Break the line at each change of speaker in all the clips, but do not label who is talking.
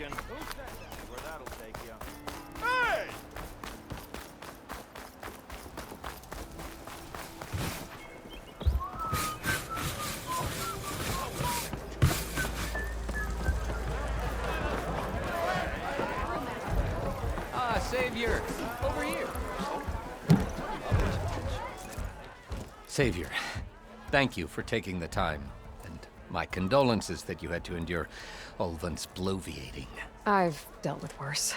question. Where that'll take you. Hey!
Savior! Over here! Savior, thank you for taking the time, and my condolences that you had to endure Ulvund's bloviating.
I've dealt with worse.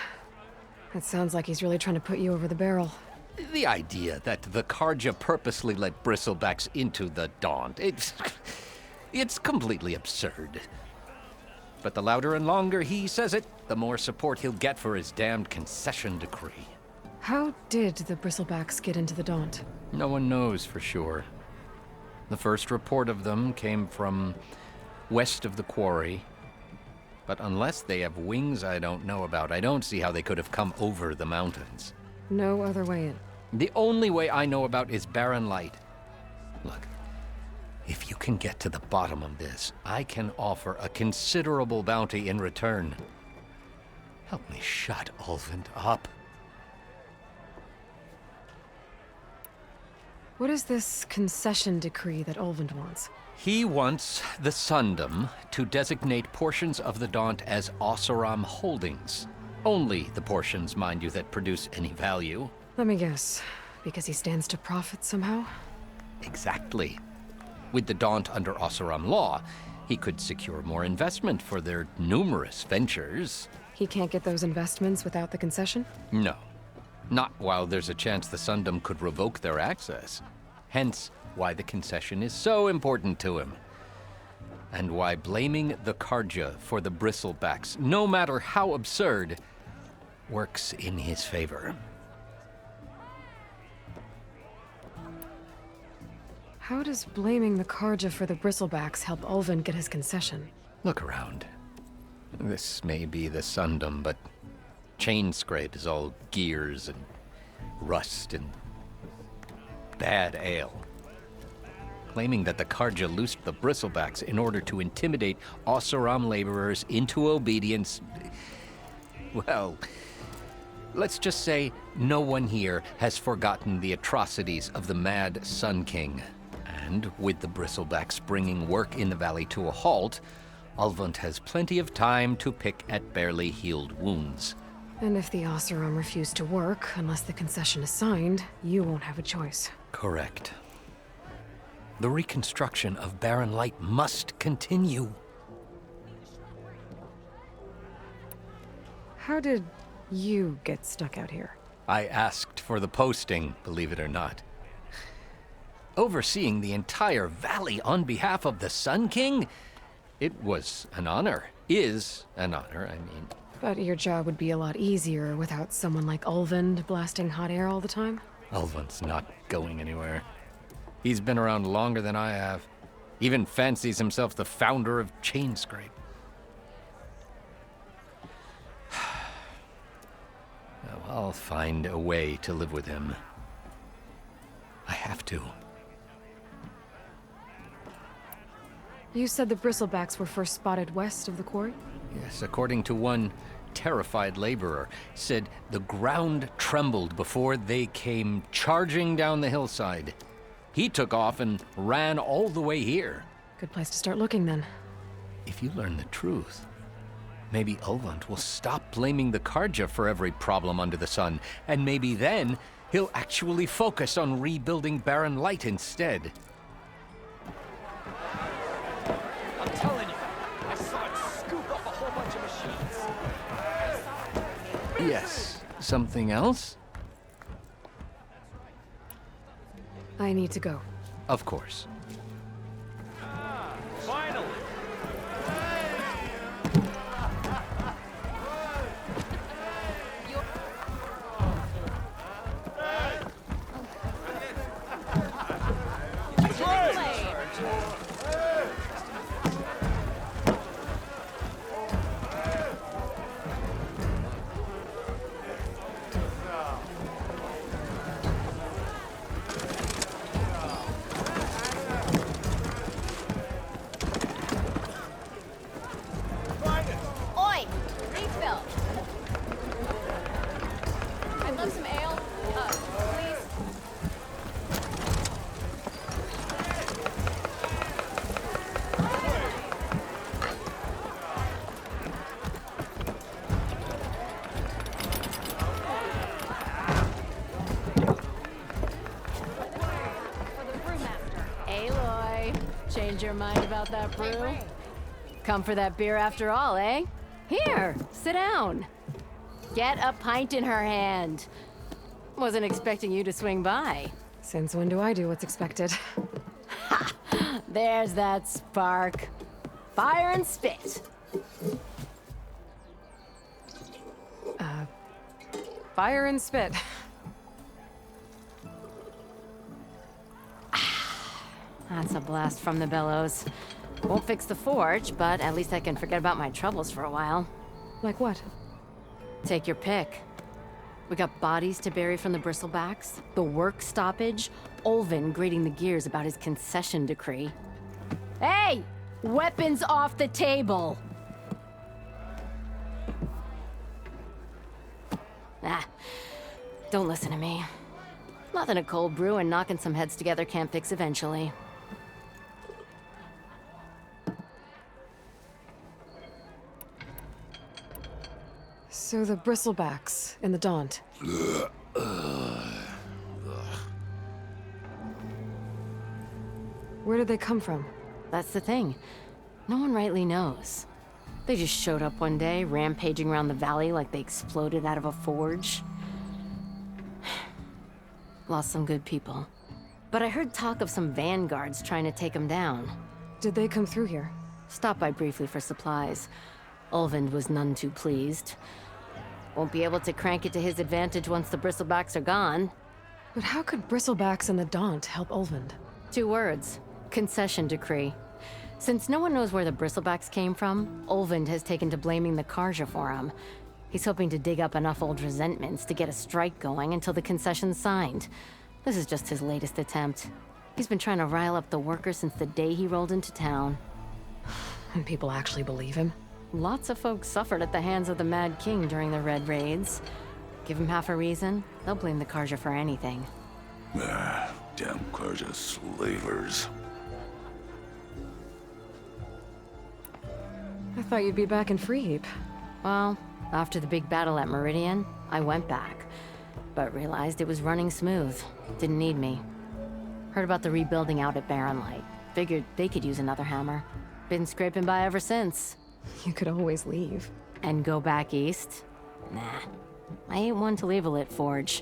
It sounds like he's really trying to put you over the barrel.
The idea that the Carja purposely let Bristlebacks into the Daunt, it's completely absurd. But the louder and longer he says it, the more support he'll get for his damned concession decree.
How did the Bristlebacks get into the Daunt?
No one knows for sure. The first report of them came from west of the quarry. But unless they have wings I don't know about, I don't see how they could have come over the mountains.
No other way in.
The only way I know about is Barren Light. Look, if you can get to the bottom of this, I can offer a considerable bounty in return. Help me shut Ulvund up.
What is this concession decree that Ulvund wants?
He wants the Sundom to designate portions of the Daunt as Oseram holdings. Only the portions, mind you, that produce any value.
Let me guess. Because he stands to profit somehow?
Exactly. With the Daunt under Oseram law, he could secure more investment for their numerous ventures.
He can't get those investments without the concession?
No. Not while there's a chance the Sundom could revoke their access. Hence, why the concession is so important to him. And why blaming the Carja for the Bristlebacks, no matter how absurd, works in his favor.
How does blaming the Carja for the Bristlebacks help Ulvund get his concession?
Look around. This may be the Sundom, but Chainscrape is all gears and rust and bad ale. Claiming that the Carja loosed the Bristlebacks in order to intimidate Oseram laborers into obedience. Well, let's just say no one here has forgotten the atrocities of the Mad Sun King. And with the Bristlebacks bringing work in the valley to a halt, Ulvund has plenty of time to pick at barely healed wounds.
And if the Oseram refuse to work, unless the concession is signed, you won't have a choice.
Correct. The reconstruction of Barren Light must continue.
How did you get stuck out here?
I asked for the posting, believe it or not. Overseeing the entire valley on behalf of the Sun King? It was an honor. Is an honor, I mean.
But your job would be a lot easier without someone like Ulvund blasting hot air all the time?
Ulvund's not going anywhere. He's been around longer than I have. Even fancies himself the founder of Chainscrape. Well, I'll find a way to live with him. I have to.
You said the Bristlebacks were first spotted west of the quarry?
Yes, according to one terrified laborer, said the ground trembled before they came charging down the hillside. He took off and ran all the way here.
Good place to start looking, then.
If you learn the truth, maybe Ulvund will stop blaming the Carja for every problem under the sun, and maybe then he'll actually focus on rebuilding Barren Light instead.
I'm telling you, I saw it scoop up a whole bunch of machines.
Yes. Something else?
I need to go.
Of course.
Finally!
mind about that brew? Come for that beer after all, eh? Here, sit down. Get a pint in her hand. Wasn't expecting you to swing by.
Since when do I do what's expected?
There's that spark. Fire and spit.
Fire and spit.
That's a blast from the bellows. Won't fix the forge, but at least I can forget about my troubles for a while.
Like what?
Take your pick. We got bodies to bury from the bristlebacks, the work stoppage, Olvin grating the gears about his concession decree. Hey! Weapons off the table! Ah, don't listen to me. Nothing a cold brew and knocking some heads together can't fix eventually.
So the bristlebacks in the Daunt. Where did they come from?
That's the thing. No one rightly knows. They just showed up one day, rampaging around the valley like they exploded out of a forge. Lost some good people. But I heard talk of some vanguards trying to take them down.
Did they come through here?
Stopped by briefly for supplies. Ulvund was none too pleased. Won't be able to crank it to his advantage once the bristlebacks are gone.
But how could bristlebacks and the Daunt help Ulvund?
2 words. Concession decree. Since no one knows where the bristlebacks came from, Ulvund has taken to blaming the Karja for him. He's hoping to dig up enough old resentments to get a strike going until the concession's signed. This is just his latest attempt. He's been trying to rile up the workers since the day he rolled into town.
And people actually believe him?
Lots of folks suffered at the hands of the Mad King during the Red Raids. Give him half a reason, they'll blame the Karja for anything.
Damn Karja slavers.
I thought you'd be back in Freeheap.
Well, after the big battle at Meridian, I went back, but realized it was running smooth. Didn't need me. Heard about the rebuilding out at Barren Light. Figured they could use another hammer. Been scraping by ever since.
You could always leave.
And go back east? Nah. I ain't one to leave a lit forge.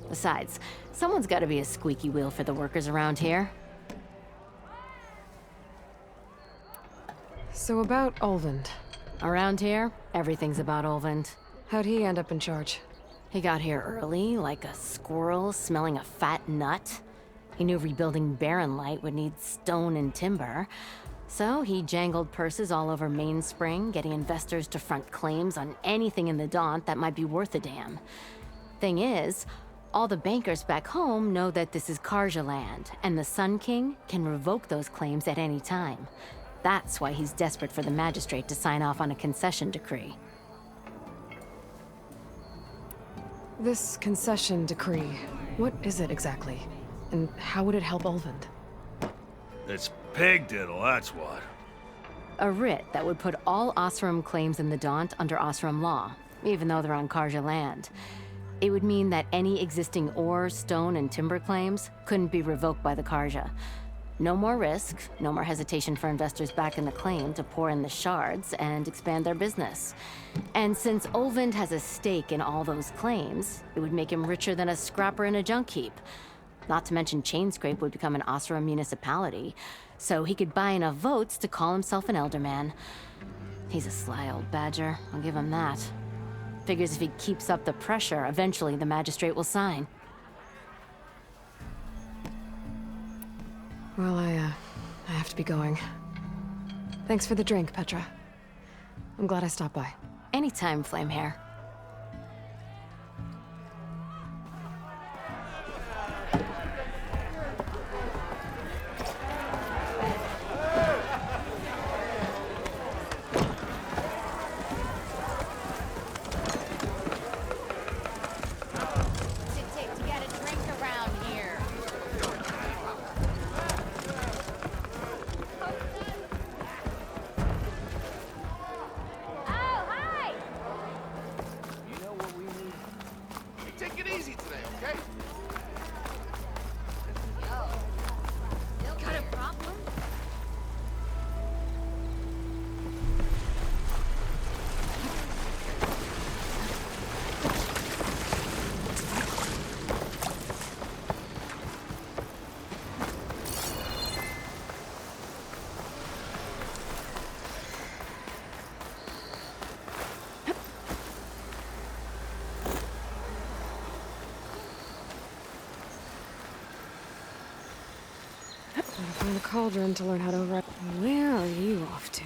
Besides, someone's gotta be a squeaky wheel for the workers around here.
So about Ulvund.
Around here, everything's about Ulvund.
How'd he end up in charge?
He got here early, like a squirrel smelling a fat nut. He knew rebuilding Barren Light would need stone and timber. So he jangled purses all over Mainspring, getting investors to front claims on anything in the Daunt that might be worth a damn. Thing is, all the bankers back home know that this is Karja land, and the Sun King can revoke those claims at any time. That's why he's desperate for the magistrate to sign off on a concession decree.
This concession decree, what is it exactly? And how would it help Ulvund?
It's pig diddle, that's what.
A writ that would put all Osram claims in the Daunt under Osram law, even though they're on Karja land. It would mean that any existing ore, stone, and timber claims couldn't be revoked by the Karja. No more risk, no more hesitation for investors back in the claim to pour in the shards and expand their business. And since Ulvund has a stake in all those claims, it would make him richer than a scrapper in a junk heap. Not to mention Chainscrape would become an Osram municipality, so he could buy enough votes to call himself an Elderman. He's a sly old badger, I'll give him that. Figures if he keeps up the pressure, eventually the magistrate will sign.
Well, I have to be going. Thanks for the drink, Petra. I'm glad I stopped by.
Anytime, Flamehair.
To get a drink around here. Oh, hi!
cauldron to learn how to run. Where are you off to?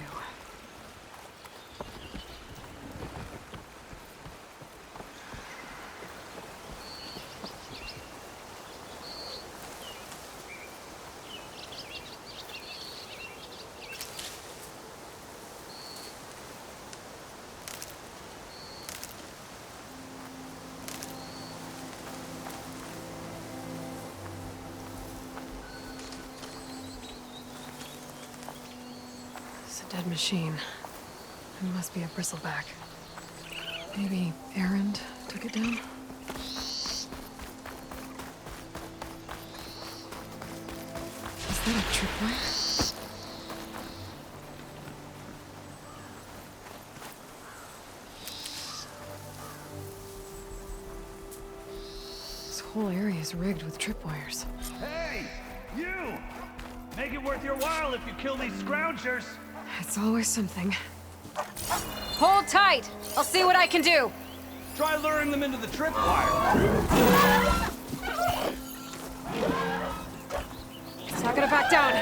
It's a dead machine. It must be a bristleback. Maybe Erend took it down? Is that a tripwire? This whole area is rigged with tripwires.
Hey! You! Make it worth your while if you kill these scroungers!
It's always something.
Hold tight! I'll see what I can do!
Try luring them into the tripwire.
It's not gonna back down!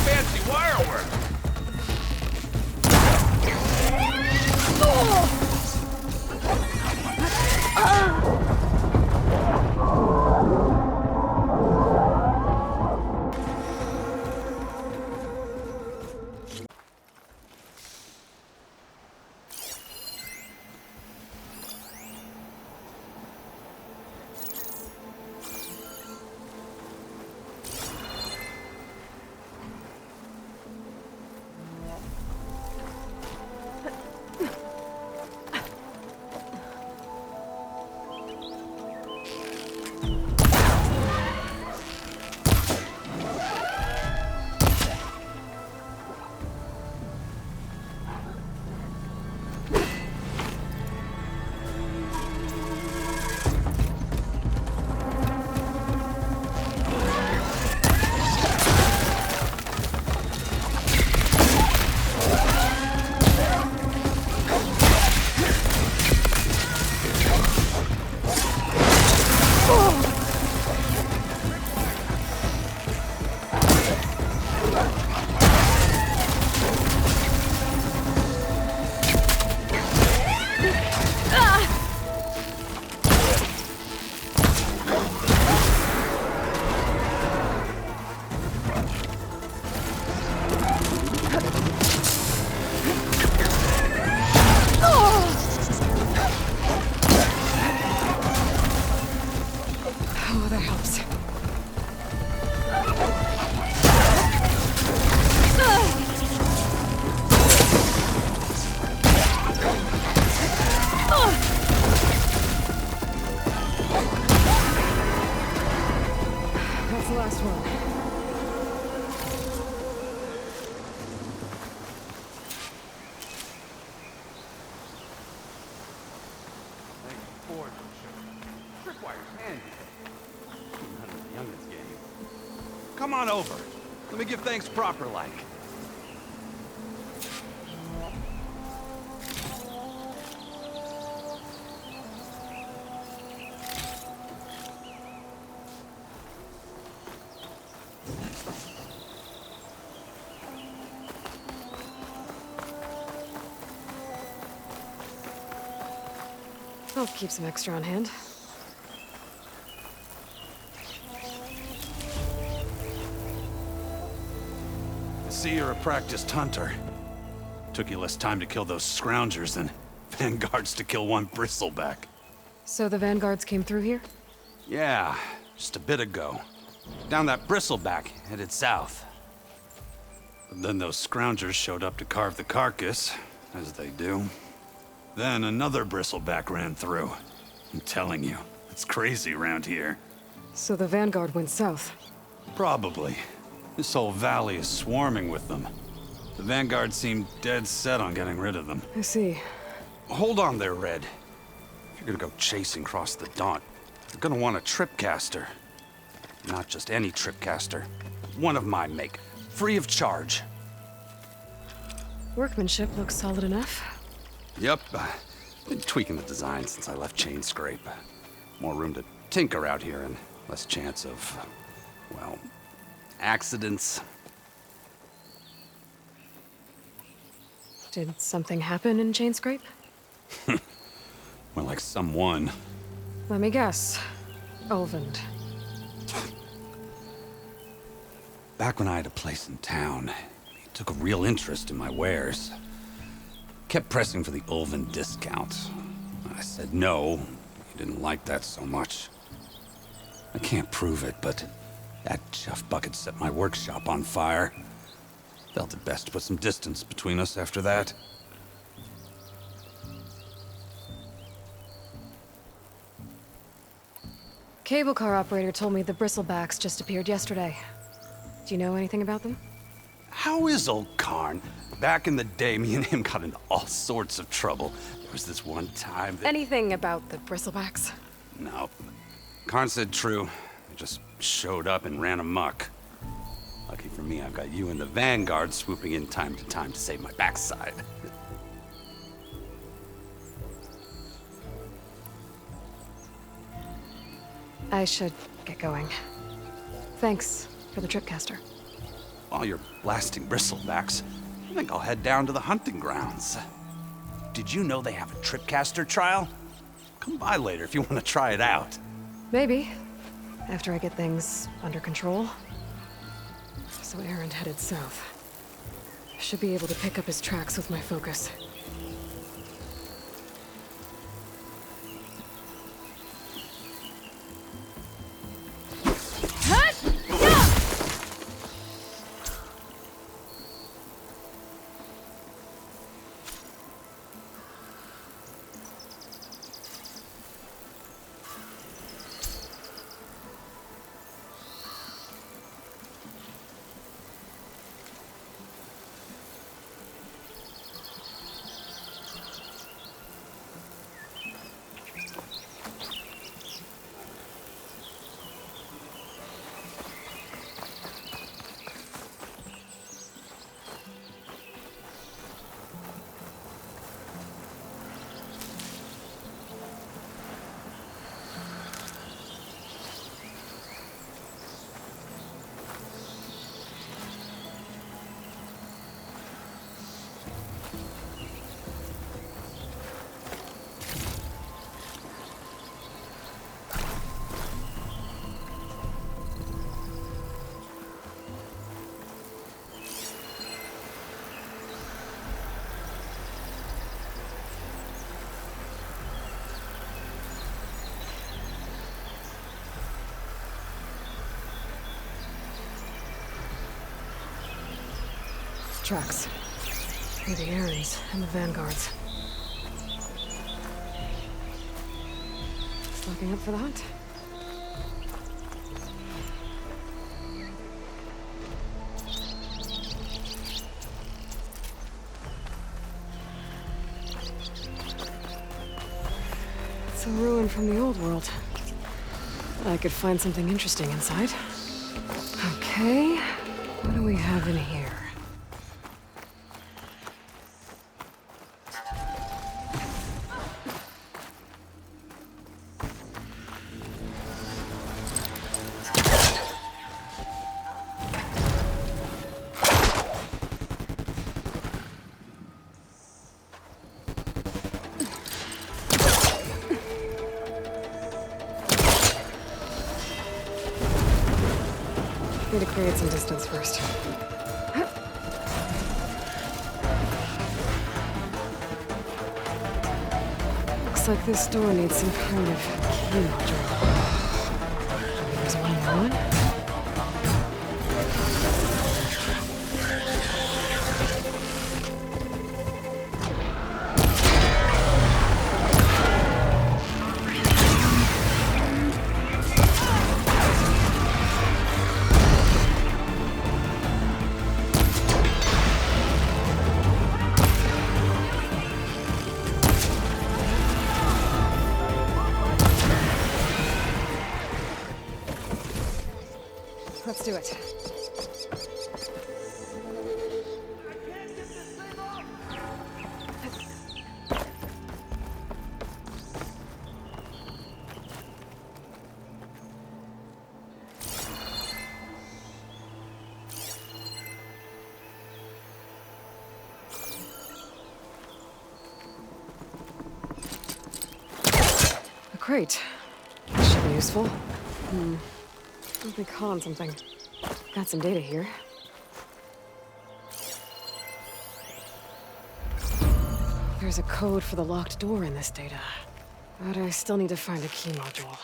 Fancy wire work.
Oh, that helps. That's the last one.
Tripwire's handy. None of the youngest game. Come on over. Let me give thanks proper like.
I'll keep some extra on hand.
I see you're a practiced hunter. Took you less time to kill those scroungers than vanguards to kill one bristleback.
So the vanguards came through here?
Yeah, just a bit ago. Down that bristleback, headed south. But then those scroungers showed up to carve the carcass, as they do. Then another bristleback ran through. I'm telling you, it's crazy around here.
So the vanguard went south.
Probably. This whole valley is swarming with them. The vanguard seemed dead set on getting rid of them.
I see.
Hold on there, Red. If you're gonna go chasing across the Daunt, you're gonna want a tripcaster. Not just any tripcaster. One of my make. free of charge.
Workmanship looks solid enough.
Yep, been tweaking the design since I left Chain Scrape. More room to tinker out here and less chance of, well, accidents.
Did something happen in Chain Scrape?
More like someone.
Let me guess. Ulvund.
Back when I had a place in town, he took a real interest in my wares. Kept pressing for the Ulvund discount. I said no. He didn't like that so much. I can't prove it, but that chuff bucket set my workshop on fire. Felt it best to put some distance between us after that.
Cable car operator told me the Bristlebacks just appeared yesterday. Do you know anything about them?
How is old Karn? Back in the day, me and him got into all sorts of trouble. There was this one time that...
Anything about the Bristlebacks?
No. Karn said true. They just showed up and ran amok. Lucky for me, I've got you and the Vanguard swooping in time to time to save my backside.
I should get going. Thanks for the tripcaster.
While you're blasting bristlebacks, I think I'll head down to the hunting grounds. Did you know they have a tripcaster trial? Come by later if you want to try it out.
Maybe. After I get things under control. So Erend headed south. I should be able to pick up his tracks with my focus. Tracks. For the Erends and the Vanguards. Stocking up for the hunt. It's a ruin from the old world. I could find something interesting inside. Okay, what do we have in here? Need to create some distance first. Looks like this door needs some kind of key module. There's one. Let's do it. crate. This should be useful. Let me call on something. Got some data here. There's a code for the locked door in this data. But I still need to find a key module.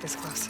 This close.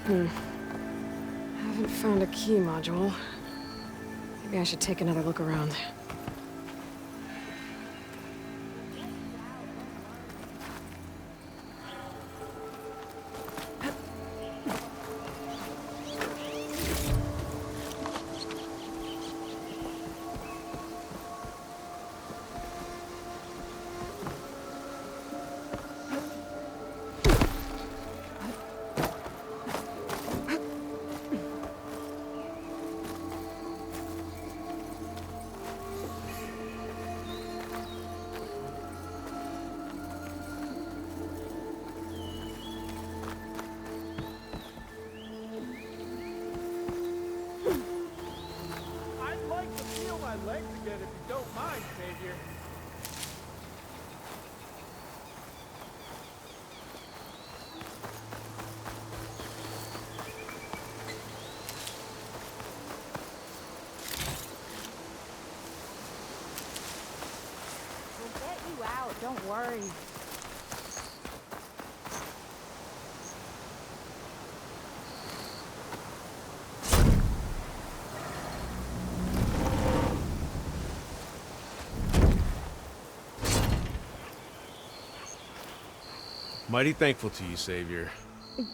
Haven't found a key module. Maybe I should take another look around.
Sorry.
Mighty thankful to you, Savior.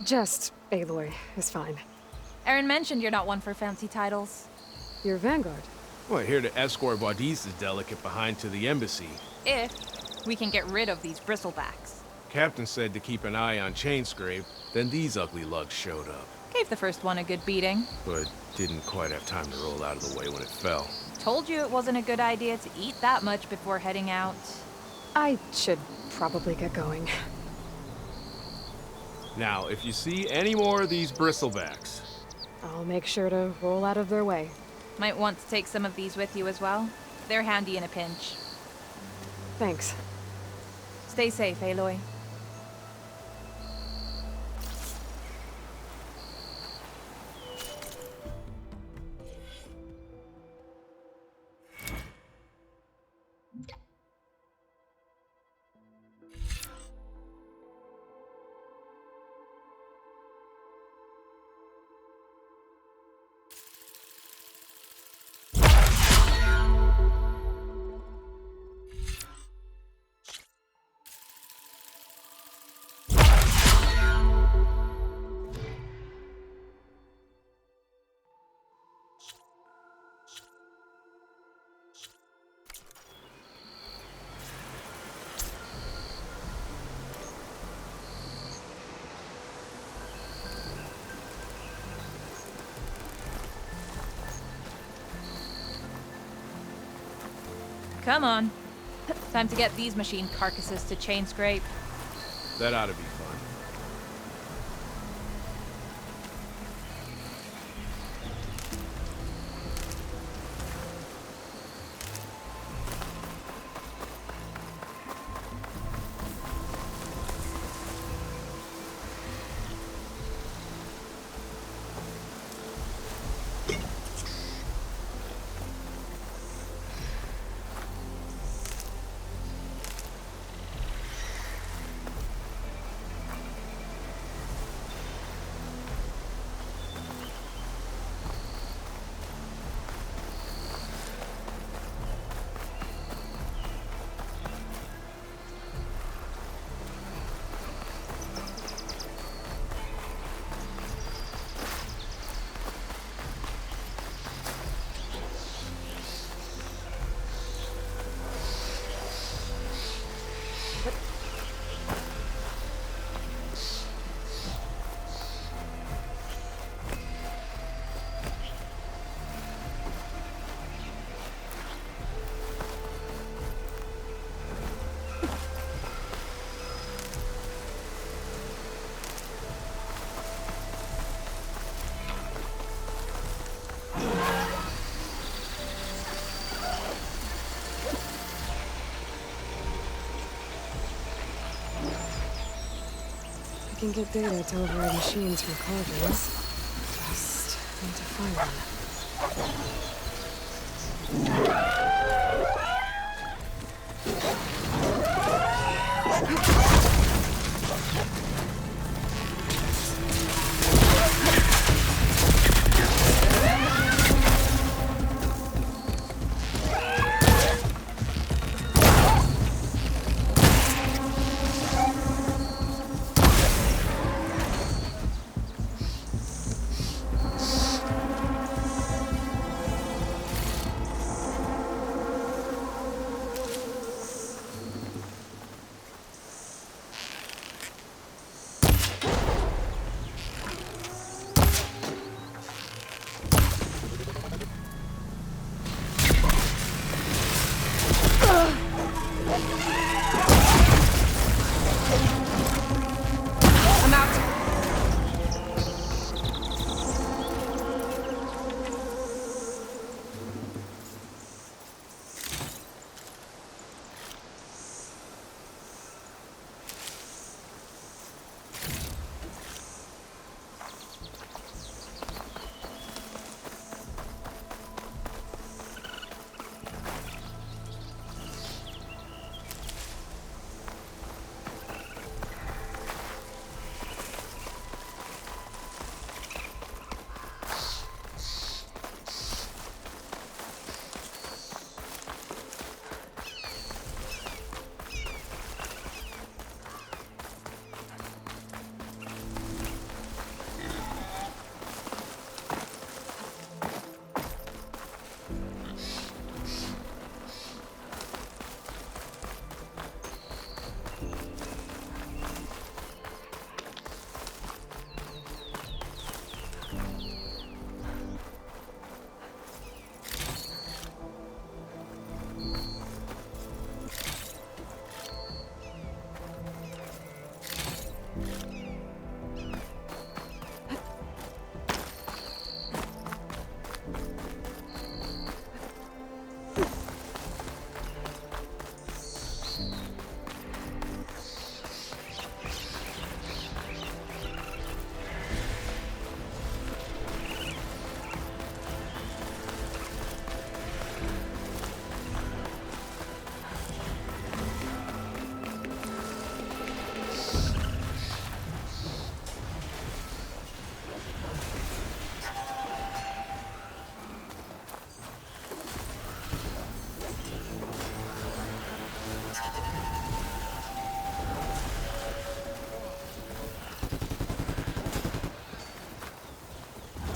Just Aloy is fine.
Aaron mentioned you're not one for fancy titles.
You're Vanguard.
Well, here to escort Wadiz's delegate behind to the embassy.
If we can get rid of these bristlebacks.
Captain said to keep an eye on Chainscrape, then these ugly lugs showed up.
Gave the first one a good beating.
But didn't quite have time to roll out of the way when it fell.
Told you it wasn't a good idea to eat that much before heading out.
I should probably get going.
Now, if you see any more of these bristlebacks...
I'll make sure to roll out of their way.
Might want to take some of these with you as well. They're handy in a pinch.
Thanks.
Stay safe, Aloy. Come on. Time to get these machine carcasses to Chainscrape.
That ought to be fun.
I can get data to override machines from Cauldrons. Just need to find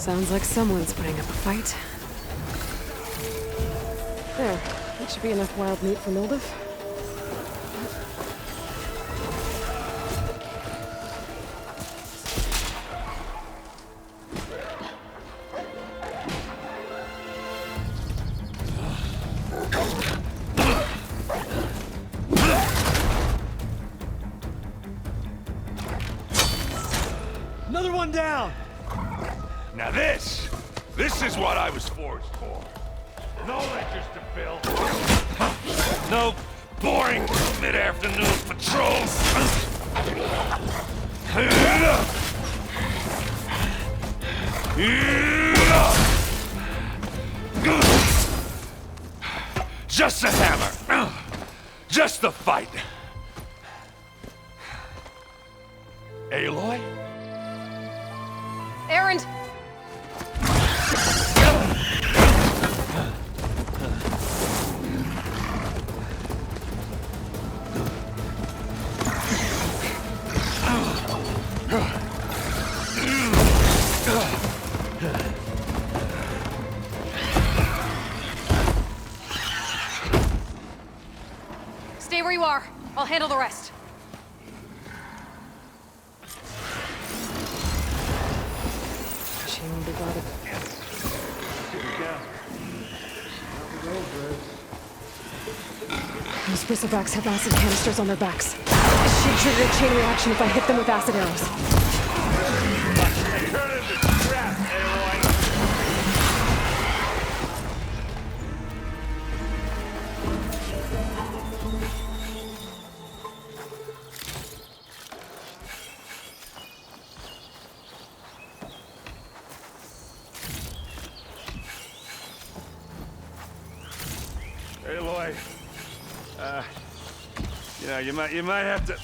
Sounds like someone's putting up a fight. There. That should be enough wild meat for Mildev.
Another one down!
Now this is what I was forged for. No ledgers to fill. No boring mid-afternoon patrols. Just a hammer. Just the fight. Aloy?
Erend! Stay where you are. I'll handle the rest.
Those bristlebacks have acid canisters on their backs. This should trigger a chain reaction if I hit them with acid arrows.
Turn into scrap, Aloy. Aloy. You might have to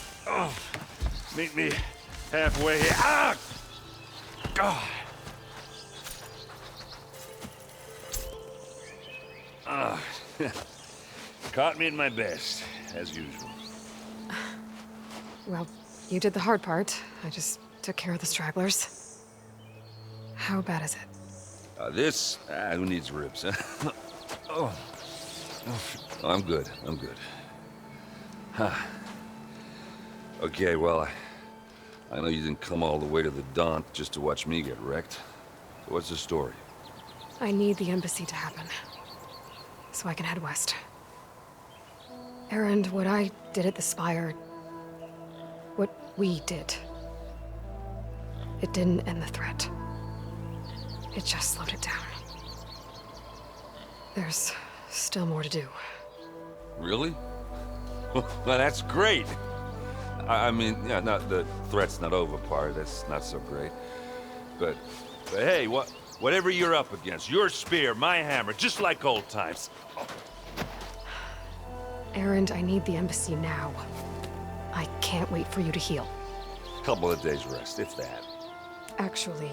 meet me halfway here. Ah! God. Caught me at my best, as usual.
Well, you did the hard part. I just took care of the stragglers. How bad is it?
Who needs ribs, huh? Oh, I'm good. Huh. Okay, well, I know you didn't come all the way to the Daunt just to watch me get wrecked. So what's the story?
I need the embassy to happen, so I can head west. Erend, what I did at the Spire, what we did, it didn't end the threat. It just slowed it down. There's still more to do.
Really? Well, that's great. I mean, yeah, not the threat's not over part. That's not so great. But hey, whatever you're up against, your spear, my hammer, just like old times.
Erend, I need the embassy now. I can't wait for you to heal.
Couple of days rest, if that.
Actually,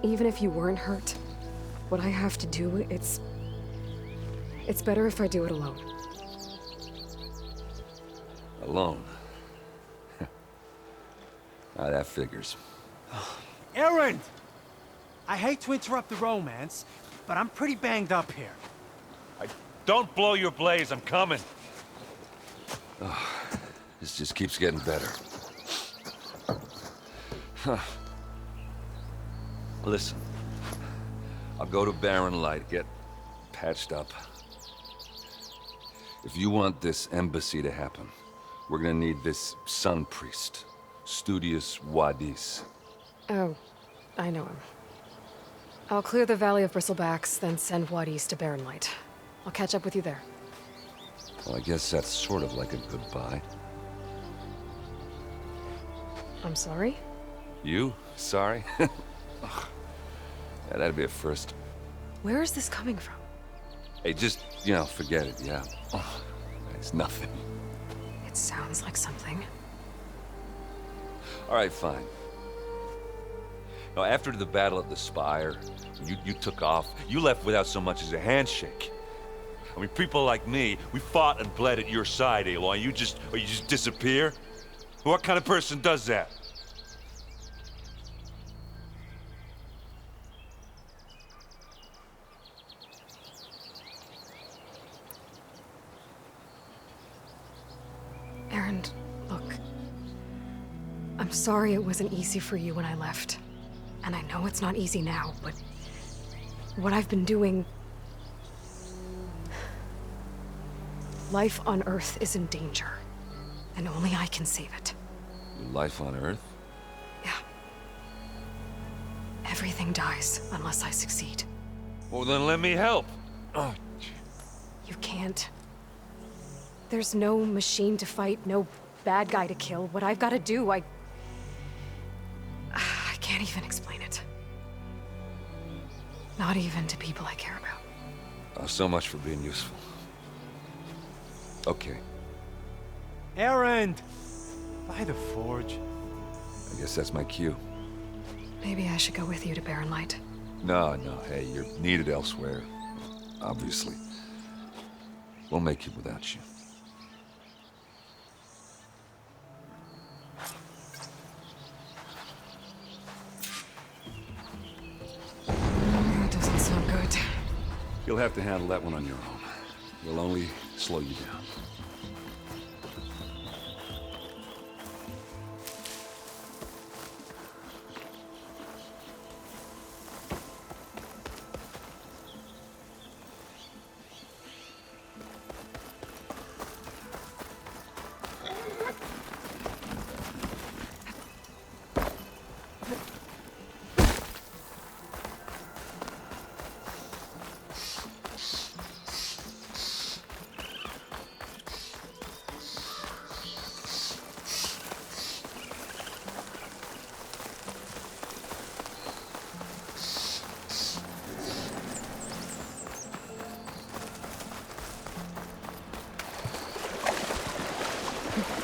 even if you weren't hurt, what I have to do, it's better if I do it alone.
Alone? That figures.
Erend! I hate to interrupt the romance, but I'm pretty banged up here.
Don't blow your blaze, I'm coming.
This just keeps getting better. Listen, I'll go to Barren Light, get patched up. If you want this embassy to happen, we're gonna need this Sun Priest, Studius Wadis.
Oh, I know him. I'll clear the Valley of Bristlebacks, then send Wadis to Barren Light. I'll catch up with you there.
Well, I guess that's sort of like a goodbye.
I'm sorry?
You? Sorry? Yeah, that'd be a first.
Where is this coming from?
Hey, just, forget it, yeah. It's nothing.
It sounds like something.
All right, fine. Now, after the battle at the Spire, you took off. You left without so much as a handshake. I mean, people like me, we fought and bled at your side, Aloy. You just disappear? What kind of person does that?
I'm sorry it wasn't easy for you when I left. And I know it's not easy now, but what I've been doing... Life on Earth is in danger, and only I can save it.
Your life on Earth?
Yeah. Everything dies unless I succeed.
Well, then let me help. Oh,
You can't. There's no machine to fight, no bad guy to kill. What I've got to do, I can't even explain it. Not even to people I care about.
oh, so much for being useful. Okay,
Erend! By the forge.
I guess that's my cue.
Maybe I should go with you to Barren Light.
No, hey, you're needed elsewhere. Obviously. We'll make it without you.
That doesn't sound good.
You'll have to handle that one on your own. We'll only slow you down.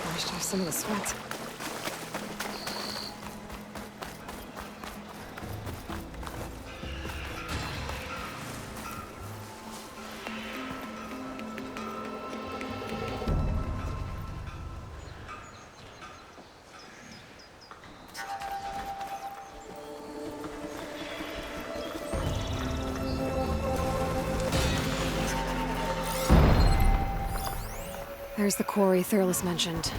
Washed off some of the sweat. There's the quarry Thurles mentioned.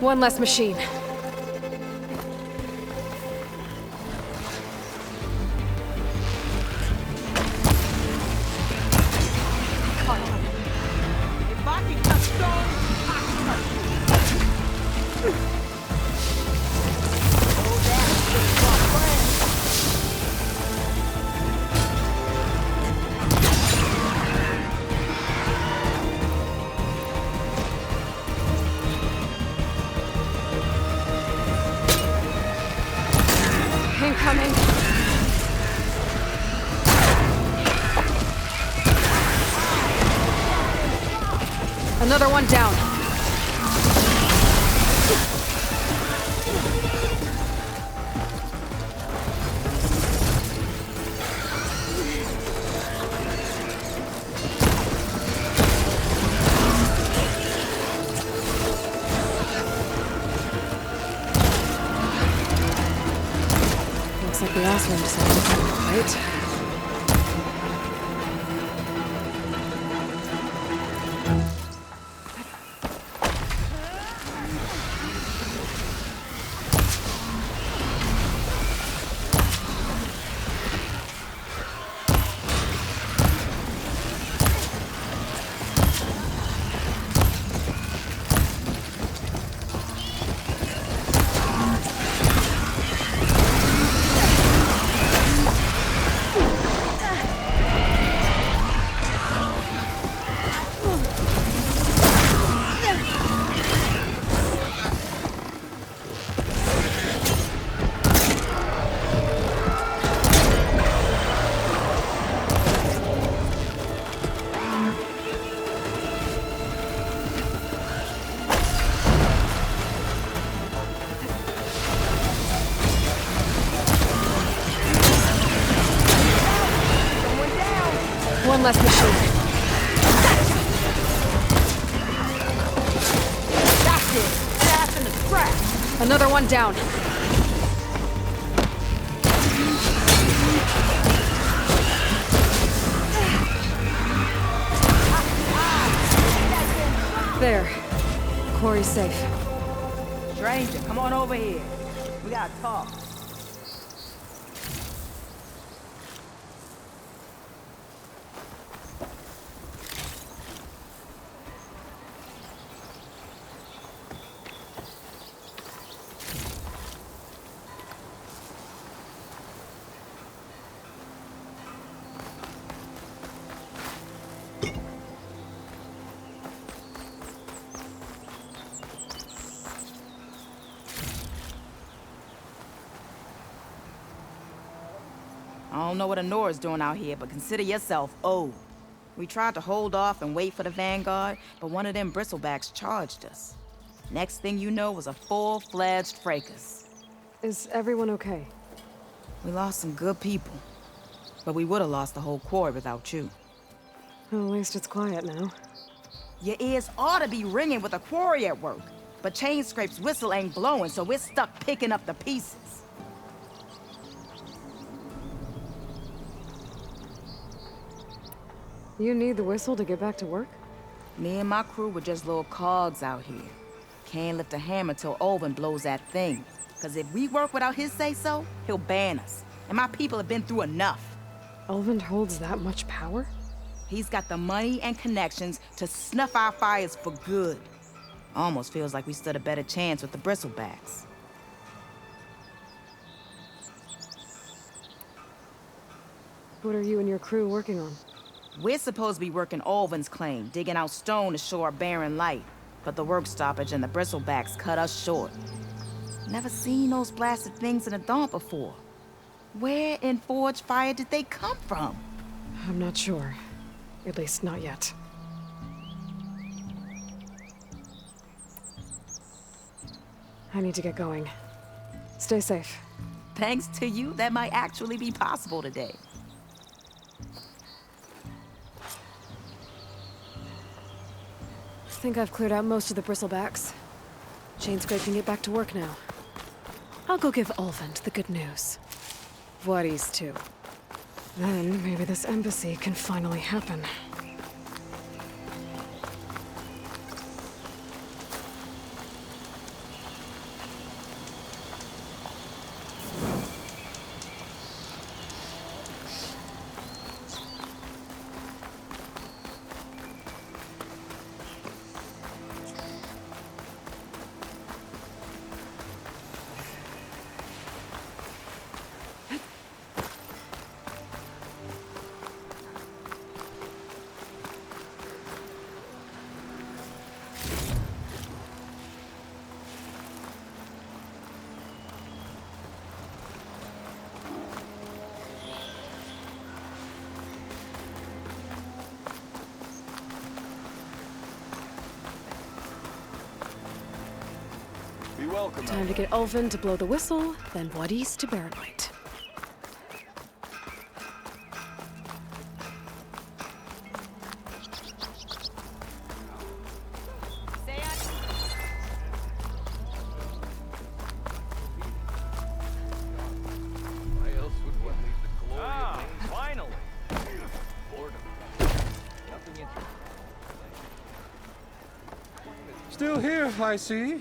One less machine. Incoming. Another one down. Looks like the Osram decided, right? One less machine.
That's good. Fast in the scrap.
Another one down. There. Quarry's safe.
Stranger, come on over here. We gotta talk. I don't know what Honora's doing out here, but consider yourself owed. We tried to hold off and wait for the Vanguard, but one of them bristlebacks charged us. Next thing you know was a full-fledged fracas.
Is everyone okay?
We lost some good people, but we would have lost the whole quarry without you.
Well, at least it's quiet now.
Your ears ought to be ringing with a quarry at work, but Chainscrape's whistle ain't blowing, so we're stuck picking up the pieces.
You need the whistle to get back to work?
Me and my crew were just little cogs out here. Can't lift a hammer till Olvin blows that thing. Cause if we work without his say-so, he'll ban us. And my people have been through enough.
Olvin holds that much power?
He's got the money and connections to snuff our fires for good. Almost feels like we stood a better chance with the bristlebacks.
What are you and your crew working on?
We're supposed to be working Olvin's claim, digging out stone to show our barren light. But the work stoppage and the bristlebacks cut us short. Never seen those blasted things in a Daunt before. Where in Forge Fire did they come from?
I'm not sure. At least not yet. I need to get going. Stay safe.
Thanks to you, that might actually be possible today.
I think I've cleared out most of the bristlebacks. Chainscrape can get back to work now. I'll go give Olvin the good news. Voorhis too. Then maybe this embassy can finally happen.
Be welcome.
Time to get Olvin to blow the whistle, then Voorhis to barren light.
Finally.
Still here, I see.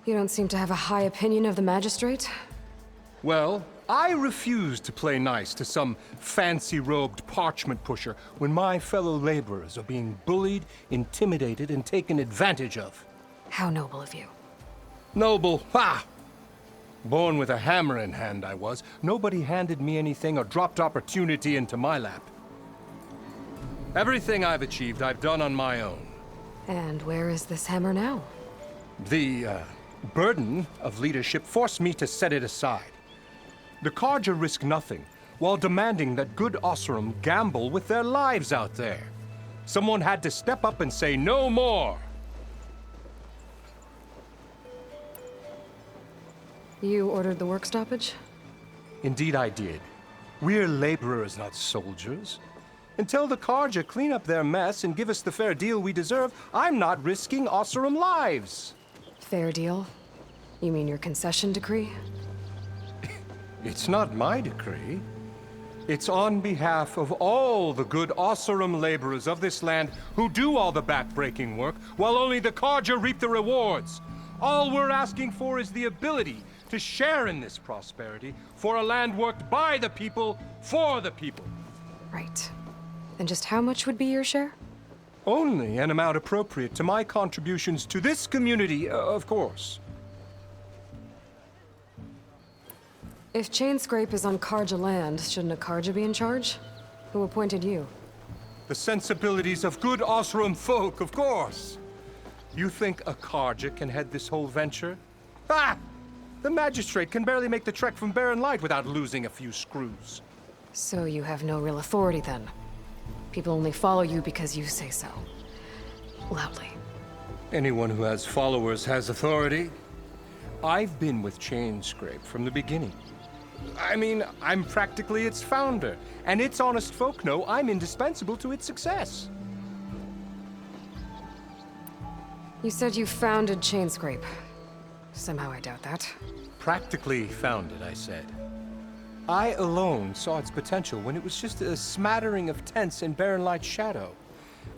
You don't seem to have a high opinion of the magistrate?
Well, I refuse to play nice to some fancy-robed parchment pusher when my fellow laborers are being bullied, intimidated, and taken advantage of.
How noble of you.
Noble? Ha! Born with a hammer in hand, I was. Nobody handed me anything or dropped opportunity into my lap. Everything I've achieved, I've done on my own.
And where is this hammer now?
The, burden of leadership forced me to set it aside. The Carja risk nothing, while demanding that good Oseram gamble with their lives out there. Someone had to step up and say no more!
You ordered the work stoppage?
Indeed I did. We're laborers, not soldiers. Until the Carja clean up their mess and give us the fair deal we deserve, I'm not risking Oseram lives.
Fair deal? You mean your concession decree?
It's not my decree. It's on behalf of all the good Oseram laborers of this land who do all the back-breaking work, while only the Carja reap the rewards. All we're asking for is the ability to share in this prosperity for a land worked by the people, for the people.
Right. And just how much would be your share?
Only an amount appropriate to my contributions to this community, of course.
If Chainscrape is on Carja land, shouldn't a Carja be in charge? Who appointed you?
The sensibilities of good Oseram folk, of course. You think a Carja can head this whole venture? Ah! The magistrate can barely make the trek from Barren Light without losing a few screws.
So you have no real authority then? People only follow you because you say so. Loudly.
Anyone who has followers has authority. I've been with Chainscrape from the beginning. I mean, I'm practically its founder, and its honest folk know I'm indispensable to its success.
You said you founded Chainscrape. Somehow I doubt that.
Practically founded, I said. I alone saw its potential when it was just a smattering of tents in Barren Light's shadow.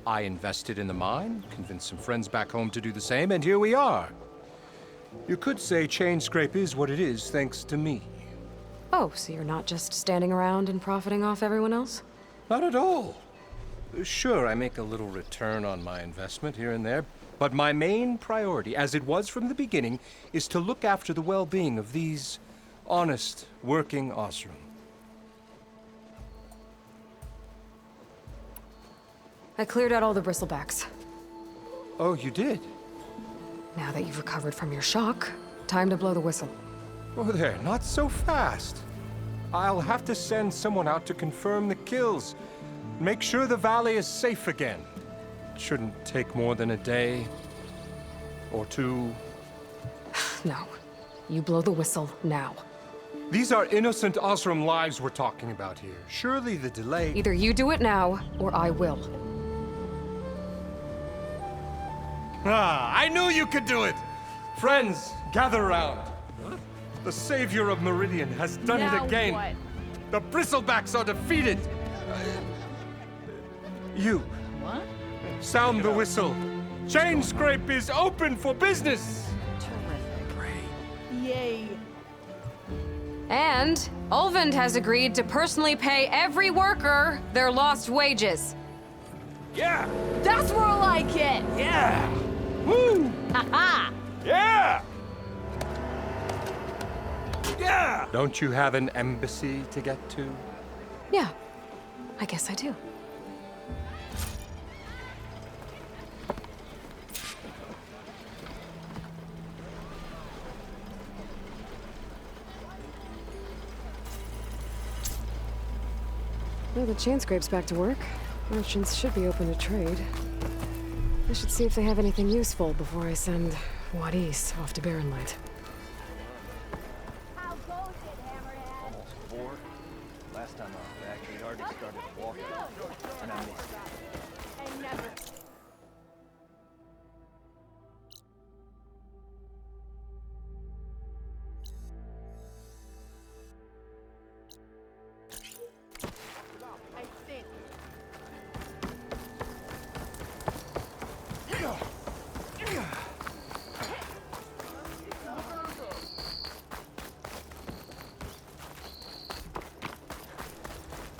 I invested in the mine, convinced some friends back home to do the same, and here we are. You could say Chainscrape is what it is thanks to me.
Oh, so you're not just standing around and profiting off everyone else?
Not at all. Sure, I make a little return on my investment here and there, but my main priority, as it was from the beginning, is to look after the well-being of these honest, working Oseram.
I cleared out all the bristlebacks.
Oh, you did?
Now that you've recovered from your shock, time to blow the whistle.
Oh, there, not so fast. I'll have to send someone out to confirm the kills. Make sure the valley is safe again. It shouldn't take more than a day or two.
No. You blow the whistle now.
These are innocent Oseram lives we're talking about here. Surely the delay...
Either you do it now, or I will.
Ah, I knew you could do it! Friends, gather around. The savior of Meridian has done it again.
What?
The bristlebacks are defeated. You.
What?
Sound the whistle. Chainscrape is open for business.
Terrific. Yay.
And Ulvund has agreed to personally pay every worker their lost wages.
Yeah!
That's more like it!
Yeah!
Woo!
Ha-ha!
Yeah! Yeah!
Don't you have an embassy to get to?
Yeah, I guess I do. Well, the Chainscrape's back to work. Merchants should be open to trade. I should see if they have anything useful before I send Wadis off to Barren Light.
How goes it, Hammerhead?
Almost 4. Last time I actually already started walking. And I missed it.
And never